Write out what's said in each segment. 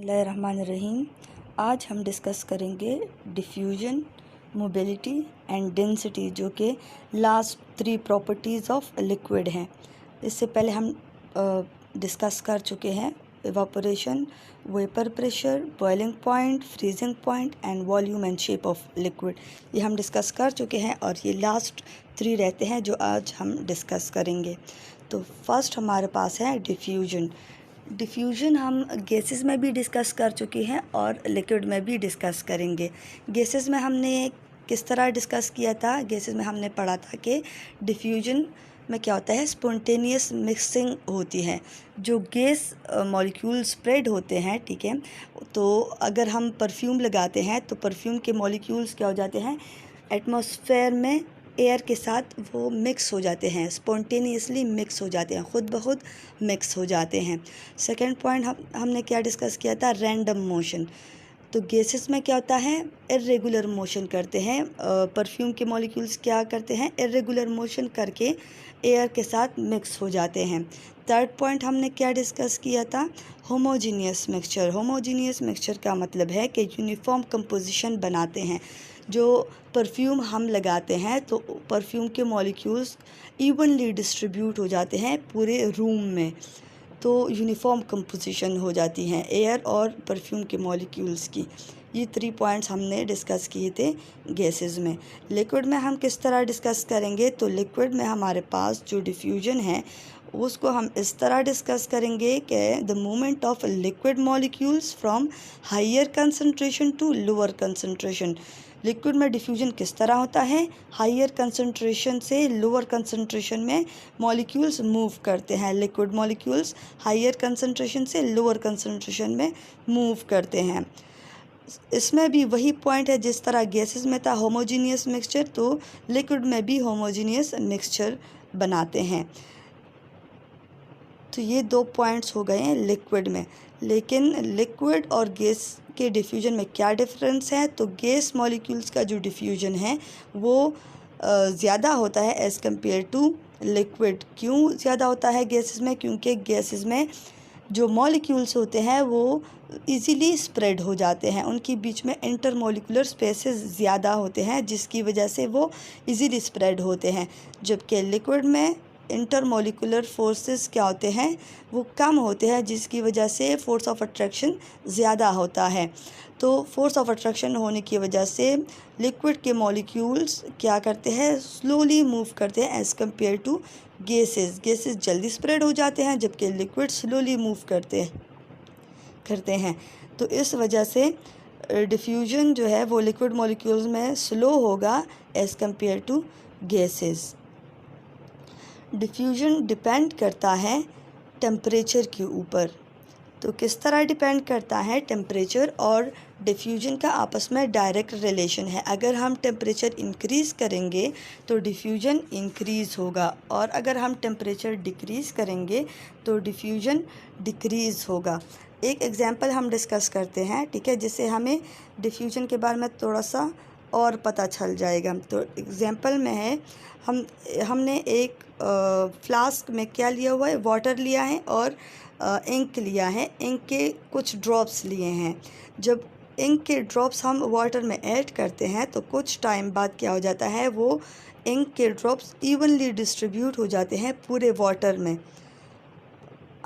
बिस्मिल्लाहिर्रहमानिर्रहीम। आज हम डिस्कस करेंगे डिफ्यूजन, मोबिलिटी एंड डेंसिटी, जो कि लास्ट 3 प्रॉपर्टीज़ ऑफ लिक्विड हैं। इससे पहले हम डिस्कस कर चुके हैं evaporation, vapour pressure, boiling point, freezing point and volume and shape of liquid. ये हम डिस्कस कर चुके हैं और ये लास्ट 3 रहते हैं जो आज हम डिस्कस करेंगे। तो फर्स्ट हमारे पास है डिफ्यूजन। डिफ्यूजन हम गैसेस में भी डिस्कस कर चुके हैं और लिक्विड में भी डिस्कस करेंगे। गैसेस में हमने किस तरह डिस्कस किया था? गैसेस में हमने पढ़ा था कि डिफ्यूजन में क्या होता है, स्पॉन्टेनियस मिक्सिंग होती है। जो गैस मॉलिक्यूल स्प्रेड होते हैं, ठीक है, तो अगर हम परफ्यूम लगाते हैं तो परफ्यूम के मॉलिक्यूल्स क्या हो जाते हैं, एटमॉस्फेयर में एयर के साथ वो मिक्स हो जाते हैं, स्पॉन्टेनियसली मिक्स हो जाते हैं, ख़ुद ब खुद मिक्स हो जाते हैं। सेकंड पॉइंट हमने क्या डिस्कस किया था, रैंडम मोशन। तो गैसेस में क्या होता है, इर्रेगुलर मोशन करते हैं। परफ्यूम के मॉलिक्यूल्स क्या करते हैं, इर्रेगुलर मोशन करके एयर के साथ मिक्स हो जाते हैं। थर्ड पॉइंट हमने क्या डिस्कस किया था, होमोजीनियस मिक्सचर। होमोजीनियस मिक्सचर का मतलब है कि यूनिफॉर्म कंपोजिशन बनाते हैं। जो परफ्यूम हम लगाते हैं तो परफ्यूम के मॉलिक्यूल्स इवनली डिस्ट्रीब्यूट हो जाते हैं पूरे रूम में, तो यूनिफॉर्म कंपोजिशन हो जाती हैं एयर और परफ्यूम के मॉलिक्यूल्स की। ये 3 पॉइंट्स हमने डिस्कस किए थे गैसेस में। लिक्विड में हम किस तरह डिस्कस करेंगे, तो लिक्विड में हमारे पास जो डिफ्यूजन है उसको हम इस तरह डिस्कस करेंगे कि the movement of liquid molecules from higher concentration to lower concentration. Liquid में डिफ्यूजन किस तरह होता है, हायर कंसंट्रेशन से लोअर कंसंट्रेशन में मॉलिक्यूल्स मूव करते हैं। लिक्विड मॉलिक्यूल्स हायर कंसंट्रेशन से लोअर कंसंट्रेशन में मूव करते हैं। इसमें भी वही पॉइंट है जिस तरह गैसेस में था होमोजीनियस मिक्सचर, तो लिक्विड में भी होमोजीनियस मिक्सचर बनाते हैं। तो ये 2 पॉइंट्स हो गए हैं लिक्विड में। लेकिन लिक्विड और गैस के डिफ्यूजन में क्या डिफरेंस है, तो गैस मॉलिक्यूल्स का जो डिफ्यूजन है वो ज़्यादा होता है एज़ कम्पेयर टू लिक्विड। क्यों ज़्यादा होता है गैसेस में? क्योंकि गैसेस में जो मॉलिक्यूल्स होते हैं वो इजीली स्प्रेड हो जाते हैं, उनके बीच में इंटरमॉलिक्यूलर स्पेसेस ज़्यादा होते हैं जिसकी वजह से वो इजीली स्प्रेड होते हैं। जबकि लिक्विड में इंटरमॉलिक्यूलर फोर्सेस क्या होते हैं, वो कम होते हैं, जिसकी वजह से फोर्स ऑफ अट्रैक्शन ज़्यादा होता है। तो फोर्स ऑफ अट्रैक्शन होने की वजह से लिक्विड के मॉलिक्यूल्स क्या करते हैं, स्लोली मूव करते हैं as compare to gases. Gases जल्दी स्प्रेड हो जाते हैं जबकि लिक्विड स्लोली मूव करते हैं। तो इस वजह से डिफ्यूजन जो है वो लिक्विड मॉलिक्यूल्स में स्लो होगा as compare to gases. Diffusion depend करता है टेम्परेचर के ऊपर। तो किस तरह डिपेंड करता है, टेम्परेचर और डिफ्यूजन का आपस में डायरेक्ट रिलेशन है। अगर हम टेम्परेचर इंक्रीज़ करेंगे तो डिफ्यूजन इंक्रीज़ होगा, और अगर हम टेम्परेचर डिक्रीज़ करेंगे तो डिफ्यूजन डिक्रीज़ होगा। एक एग्जांपल हम डिस्कस करते हैं, ठीक है, जिससे हमें डिफ्यूजन के बारे में थोड़ा सा और पता चल जाएगा। तो एग्जांपल में है, हमने एक फ्लास्क में क्या लिया हुआ है, वाटर लिया है और इंक लिया है। इंक के कुछ ड्रॉप्स लिए हैं। जब इंक के ड्रॉप्स हम वाटर में ऐड करते हैं तो कुछ टाइम बाद क्या हो जाता है, वो इंक के ड्रॉप्स इवनली डिस्ट्रीब्यूट हो जाते हैं पूरे वाटर में।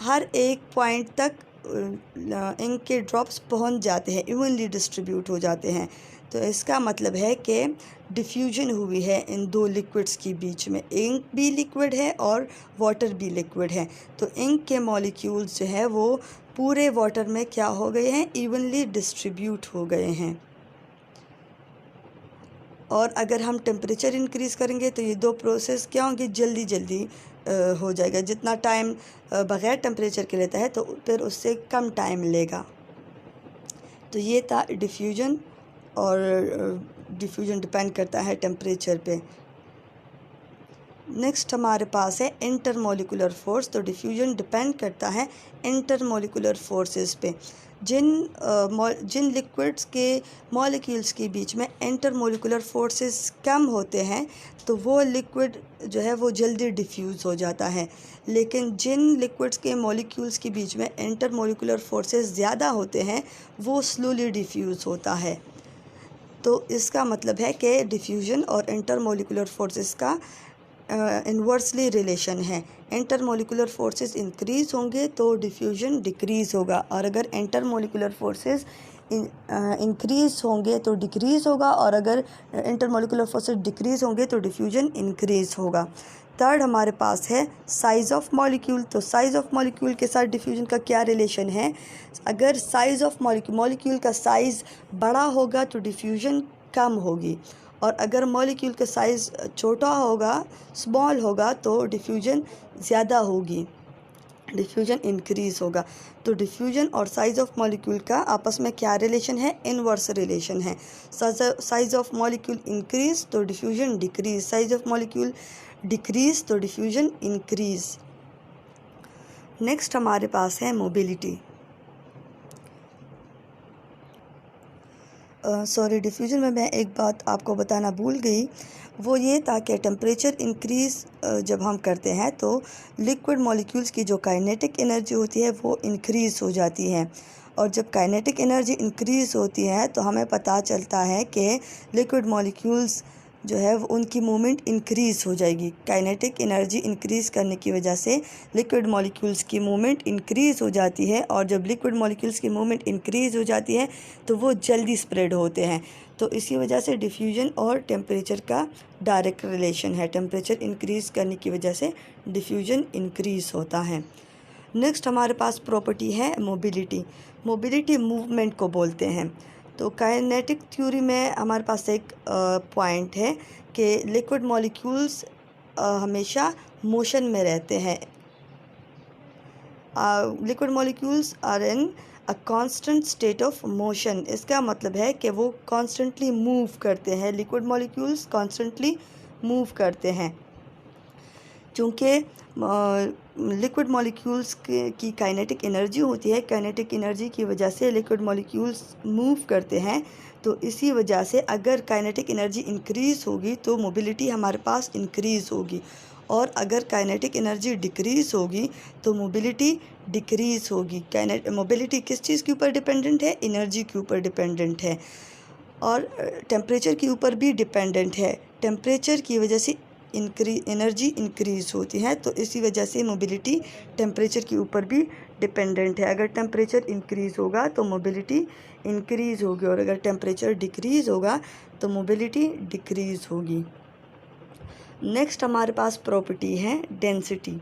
हर एक पॉइंट तक इंक के ड्रॉप्स पहुंच जाते हैं, इवनली डिस्ट्रीब्यूट हो जाते हैं। तो इसका मतलब है कि डिफ्यूजन हुई है इन 2 लिक्विड्स के बीच में। इंक भी लिक्विड है और वाटर भी लिक्विड है। तो इंक के मॉलिक्यूल्स जो है वो पूरे वाटर में क्या हो गए हैं, इवनली डिस्ट्रीब्यूट हो गए हैं। और अगर हम टेम्परेचर इंक्रीज़ करेंगे तो ये 2 प्रोसेस क्या होंगे, जल्दी जल्दी हो जाएगा। जितना टाइम बग़ैर टेम्परेचर के लेता है तो फिर उससे कम टाइम लेगा। तो ये था डिफ्यूजन, और डिफ्यूजन डिपेंड करता है टेम्परेचर पे। नेक्स्ट हमारे पास है इंटरमोलिकुलर फोर्स। तो डिफ्यूजन डिपेंड करता है इंटरमोलिकुलर फोर्सेस पे। जिन लिक्विड्स के मॉलिक्यूल्स के बीच में इंटरमोलिकुलर फोर्सेस कम होते हैं तो वो लिक्विड जो है वो जल्दी डिफ्यूज़ हो जाता है, लेकिन जिन लिक्विड्स के मॉलिक्यूल्स के बीच में इंटरमोलिकुलर फोर्सेस ज़्यादा होते हैं वो स्लोली डिफ्यूज़ होता है। तो इसका मतलब है कि डिफ्यूजन और इंटरमोलिकुलर फोर्सेस का इन्वर्सली रिलेशन है। इंटरमोलिकुलर फोर्सेस इंक्रीज़ होंगे तो डिफ्यूजन डिक्रीज़ होगा, और अगर इंटरमोलिकुलर फोर्सेस इंक्रीज़ होंगे तो डिक्रीज़ होगा, और अगर इंटरमोलिकुलर फोर्सेस डिक्रीज़ होंगे तो डिफ्यूजन इंक्रीज़ होगा। थर्ड हमारे पास है साइज़ ऑफ मॉलिक्यूल। तो साइज़ ऑफ मॉलिक्यूल के साथ डिफ्यूजन का क्या रिलेशन है? अगर साइज़ ऑफ मॉलिक्यूल का साइज़ बड़ा होगा तो डिफ्यूजन कम होगी, और अगर मॉलिक्यूल का साइज़ छोटा होगा, स्मॉल होगा, तो डिफ्यूजन ज़्यादा होगी, डिफ्यूजन इंक्रीज़ होगा। तो डिफ्यूजन और साइज़ ऑफ मॉलिक्यूल का आपस में क्या रिलेशन है? इनवर्स रिलेशन है। साइज़ ऑफ मॉलिक्यूल इंक्रीज़ तो diffusion decrease, size of molecule decrease तो डिफ्यूजन इंक्रीज़। नेक्स्ट हमारे पास है मोबिलिटी। सॉरी, डिफ्यूजन में मैं एक बात आपको बताना भूल गई, वो ये था कि टेम्परेचर इंक्रीज़ जब हम करते हैं तो लिक्विड मॉलिक्यूल्स की जो काइनेटिक एनर्जी होती है वो इंक्रीज़ हो जाती है, और जब काइनेटिक एनर्जी इंक्रीज़ होती है तो हमें पता चलता है कि लिक्विड मॉलिक्यूल्स जो है वो उनकी मूवमेंट इंक्रीज़ हो जाएगी। काइनेटिक एनर्जी इंक्रीज़ करने की वजह से लिक्विड मॉलिक्यूल्स की मूवमेंट इंक्रीज़ हो जाती है, और जब लिक्विड मॉलिक्यूल्स की मूवमेंट इंक्रीज़ हो जाती है तो वो जल्दी स्प्रेड होते हैं। तो इसी वजह से डिफ्यूजन और टेम्परेचर का डायरेक्ट रिलेशन है। टेम्परेचर इंक्रीज़ करने की वजह से डिफ्यूजन इंक्रीज़ होता है। नेक्स्ट हमारे पास प्रॉपर्टी है मोबिलिटी। मोबिलिटी मूवमेंट को बोलते हैं। तो काइनेटिक थ्योरी में हमारे पास एक पॉइंट है कि लिक्विड मॉलिक्यूल्स हमेशा मोशन में रहते हैं। Liquid molecules are in a constant state of motion. इसका मतलब है कि वो कॉन्स्टेंटली मूव करते हैं। लिक्विड मॉलिक्यूल्स कॉन्स्टेंटली मूव करते हैं। चूँकि लिक्विड मॉलिक्यूल्स की काइनेटिक एनर्जी होती है, काइनेटिक एनर्जी की वजह से लिक्विड मॉलिक्यूल्स मूव करते हैं, तो इसी वजह से अगर काइनेटिक एनर्जी इंक्रीज़ होगी तो मोबिलिटी हमारे पास इंक्रीज़ होगी, और अगर काइनेटिक एनर्जी डिक्रीज़ होगी तो मोबिलिटी डिक्रीज़ होगी। मोबिलिटी किस चीज़ के ऊपर डिपेंडेंट है? एनर्जी के ऊपर डिपेंडेंट है, और टेम्परेचर के ऊपर भी डिपेंडेंट है। टेम्परेचर की वजह से एनर्जी इंक्रीज़ होती है, तो इसी वजह से मोबिलिटी टेम्परेचर के ऊपर भी डिपेंडेंट है। अगर टेम्परेचर इंक्रीज़ होगा तो मोबिलिटी इंक्रीज़ होगी, और अगर टेम्परेचर डिक्रीज़ होगा तो मोबिलिटी डिक्रीज़ होगी। नेक्स्ट हमारे पास प्रॉपर्टी है डेंसिटी।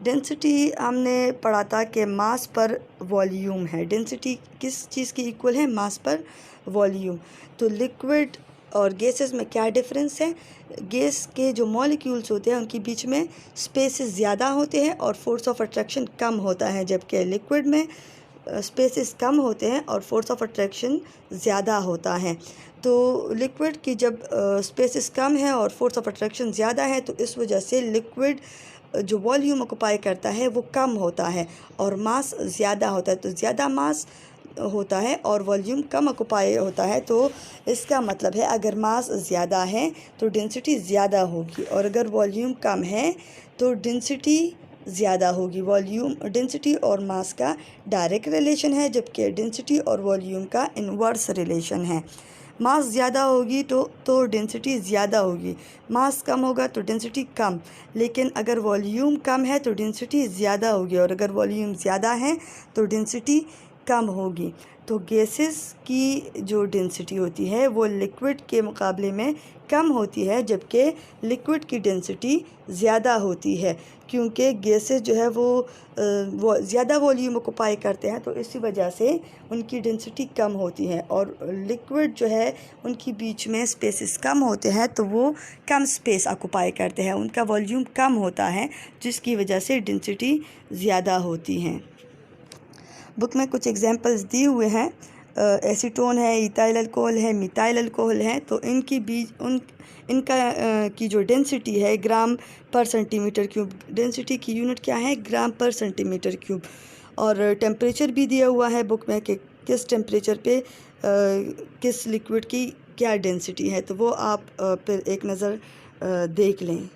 डेंसिटी हमने पढ़ा था कि मास पर वॉल्यूम है। डेंसिटी किस चीज़ की इक्वल है? मास पर वॉल्यूम। तो लिक्विड और गैसेस में क्या डिफरेंस है? गैस के जो मॉलिक्यूल्स होते हैं उनके बीच में स्पेसेस ज़्यादा होते हैं और फोर्स ऑफ अट्रैक्शन कम होता है, जबकि लिक्विड में स्पेसेस कम होते हैं और फोर्स ऑफ अट्रैक्शन ज़्यादा होता है। तो लिक्विड की जब स्पेसेस कम है और फोर्स ऑफ अट्रैक्शन ज़्यादा है तो इस वजह से लिक्विड जो वॉल्यूम ऑक्युपाई करता है वो कम होता है और मास ज़्यादा होता है। तो ज़्यादा मास होता है और वॉल्यूम कम ऑक्युपाई होता है, तो इसका मतलब है अगर मास ज़्यादा है तो डेंसिटी ज़्यादा होगी, और अगर वॉल्यूम कम है तो डेंसिटी ज़्यादा होगी। वॉल्यूम डेंसिटी और मास का डायरेक्ट रिलेशन है, जबकि डेंसिटी और वॉल्यूम का इनवर्स रिलेशन है। मास ज़्यादा होगी तो डेंसिटी ज़्यादा होगी, मास कम होगा तो डेंसिटी कम, लेकिन अगर वॉल्यूम कम है तो डेंसिटी ज़्यादा होगी, और अगर वॉल्यूम ज़्यादा है तो डेंसिटी कम होगी। तो गैसेस की जो डेंसिटी होती है वो लिक्विड के मुकाबले में कम होती है, जबकि लिक्विड की डेंसिटी ज़्यादा होती है, क्योंकि गैसेस जो है वो ज़्यादा वॉल्यूम ऑक्युपाई करते हैं, तो इसी वजह से उनकी डेंसिटी कम होती है। और लिक्विड जो है उनकी बीच में स्पेसेस कम होते हैं, तो वो कम स्पेस ऑक्युपाई करते हैं, उनका वॉल्यूम कम होता है, जिसकी वजह से डेंसिटी ज़्यादा होती हैं। बुक में कुछ एग्जांपल्स दिए हुए हैं, एसीटोन है, इथाइल अल्कोहल है, मिथाइल अल्कोहल है। तो इनका की जो डेंसिटी है ग्राम पर सेंटीमीटर क्यूब, डेंसिटी की यूनिट क्या है, ग्राम पर सेंटीमीटर क्यूब। और टेम्परेचर भी दिया हुआ है बुक में कि किस टेम्परेचर पे किस लिक्विड की क्या डेंसिटी है, तो वो आप फिर एक नज़र देख लें।